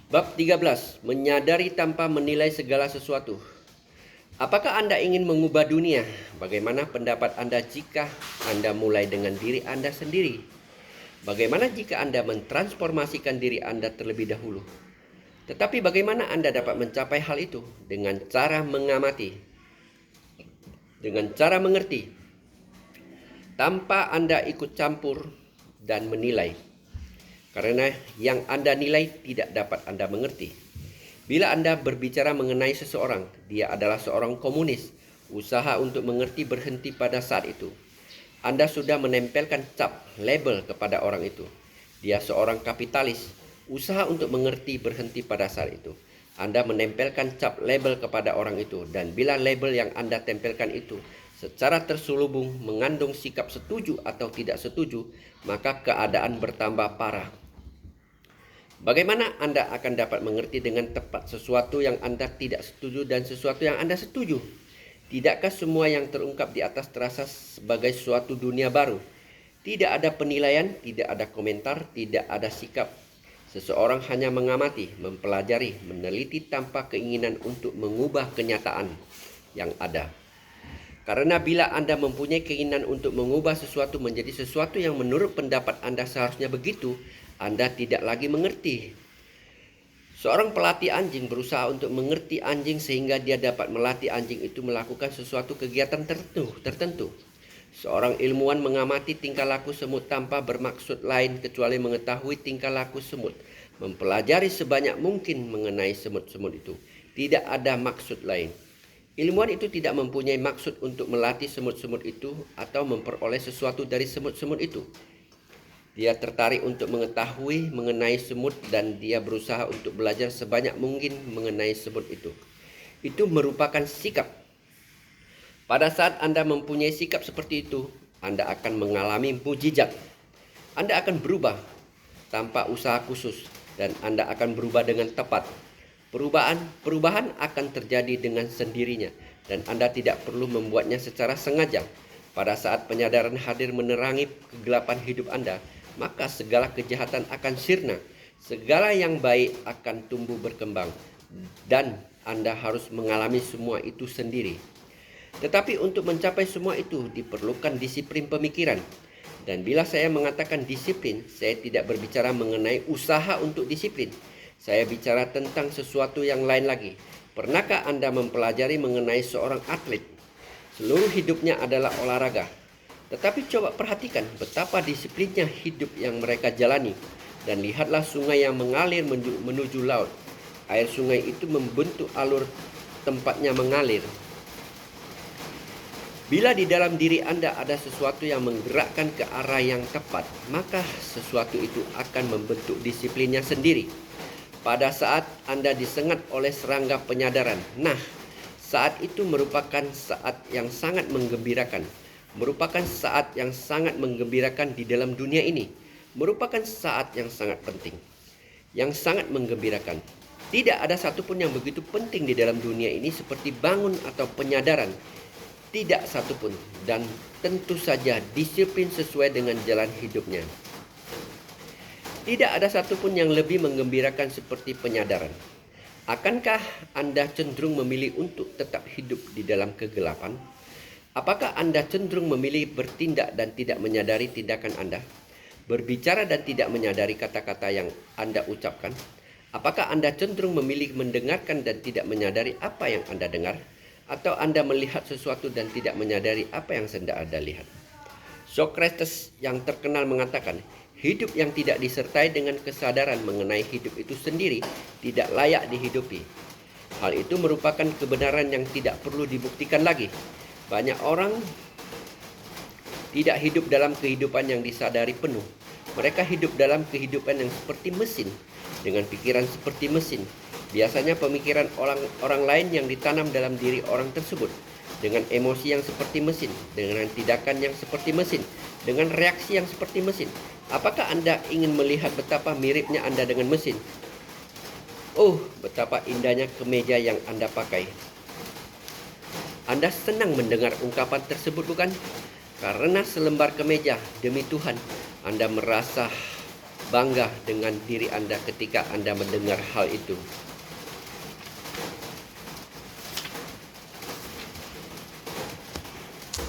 Bab 13. Menyadari tanpa menilai segala sesuatu. Apakah Anda ingin mengubah dunia? Bagaimana pendapat Anda jika Anda mulai dengan diri Anda sendiri? Bagaimana jika Anda mentransformasikan diri Anda terlebih dahulu? Tetapi bagaimana Anda dapat mencapai hal itu? Dengan cara mengamati, dengan cara mengerti, tanpa Anda ikut campur dan menilai. Karena yang Anda nilai tidak dapat Anda mengerti. Bila Anda berbicara mengenai seseorang, dia adalah seorang komunis. Usaha untuk mengerti berhenti pada saat itu. Anda sudah menempelkan cap, label kepada orang itu. Dia seorang kapitalis. Usaha untuk mengerti berhenti pada saat itu. Anda menempelkan cap, label kepada orang itu. Dan bila label yang Anda tempelkan itu secara terselubung mengandung sikap setuju atau tidak setuju, maka keadaan bertambah parah. Bagaimana Anda akan dapat mengerti dengan tepat sesuatu yang Anda tidak setuju dan sesuatu yang Anda setuju? Tidakkah semua yang terungkap di atas terasa sebagai suatu dunia baru? Tidak ada penilaian, tidak ada komentar, tidak ada sikap. Seseorang hanya mengamati, mempelajari, meneliti tanpa keinginan untuk mengubah kenyataan yang ada. Karena bila Anda mempunyai keinginan untuk mengubah sesuatu menjadi sesuatu yang menurut pendapat Anda seharusnya begitu, Anda tidak lagi mengerti. Seorang pelatih anjing berusaha untuk mengerti anjing sehingga dia dapat melatih anjing itu melakukan sesuatu kegiatan tertentu. Seorang ilmuwan mengamati tingkah laku semut tanpa bermaksud lain kecuali mengetahui tingkah laku semut. Mempelajari sebanyak mungkin mengenai semut-semut itu. Tidak ada maksud lain. Ilmuwan itu tidak mempunyai maksud untuk melatih semut-semut itu atau memperoleh sesuatu dari semut-semut itu. Dia tertarik untuk mengetahui mengenai semut dan dia berusaha untuk belajar sebanyak mungkin mengenai semut itu. Itu merupakan sikap. Pada saat Anda mempunyai sikap seperti itu, Anda akan mengalami mukjizat. Anda akan berubah tanpa usaha khusus dan Anda akan berubah dengan tepat. Perubahan akan terjadi dengan sendirinya dan Anda tidak perlu membuatnya secara sengaja. Pada saat penyadaran hadir menerangi kegelapan hidup Anda, maka segala kejahatan akan sirna, segala yang baik akan tumbuh berkembang, dan Anda harus mengalami semua itu sendiri. Tetapi untuk mencapai semua itu diperlukan disiplin pemikiran. Dan bila saya mengatakan disiplin, saya tidak berbicara mengenai usaha untuk disiplin. Saya bicara tentang sesuatu yang lain lagi. Pernahkah Anda mempelajari mengenai seorang atlet? Seluruh hidupnya adalah olahraga. Tetapi coba perhatikan betapa disiplinnya hidup yang mereka jalani. Dan lihatlah sungai yang mengalir menuju laut. Air sungai itu membentuk alur tempatnya mengalir. Bila di dalam diri Anda ada sesuatu yang menggerakkan ke arah yang tepat, maka sesuatu itu akan membentuk disiplinnya sendiri. Pada saat Anda disengat oleh serangga penyadaran, saat itu merupakan saat yang sangat menggembirakan. Merupakan saat yang sangat menggembirakan di dalam dunia ini. Merupakan saat yang sangat penting. Yang sangat menggembirakan. Tidak ada satupun yang begitu penting di dalam dunia ini seperti bangun atau penyadaran. Tidak satupun. Dan tentu saja disiplin sesuai dengan jalan hidupnya. Tidak ada satupun yang lebih menggembirakan seperti penyadaran. Akankah Anda cenderung memilih untuk tetap hidup di dalam kegelapan? Apakah Anda cenderung memilih bertindak dan tidak menyadari tindakan Anda? Berbicara dan tidak menyadari kata-kata yang Anda ucapkan? Apakah Anda cenderung memilih mendengarkan dan tidak menyadari apa yang Anda dengar? Atau Anda melihat sesuatu dan tidak menyadari apa yang sedang Anda lihat? Socrates yang terkenal mengatakan, hidup yang tidak disertai dengan kesadaran mengenai hidup itu sendiri tidak layak dihidupi. Hal itu merupakan kebenaran yang tidak perlu dibuktikan lagi. Banyak orang tidak hidup dalam kehidupan yang disadari penuh. Mereka hidup dalam kehidupan yang seperti mesin, dengan pikiran seperti mesin. Biasanya pemikiran orang lain yang ditanam dalam diri orang tersebut, dengan emosi yang seperti mesin, dengan tindakan yang seperti mesin, dengan reaksi yang seperti mesin. Apakah Anda ingin melihat betapa miripnya Anda dengan mesin? Oh, betapa indahnya kemeja yang Anda pakai. Anda senang mendengar ungkapan tersebut, bukan? Karena selembar kemeja, demi Tuhan, Anda merasa bangga dengan diri Anda ketika Anda mendengar hal itu?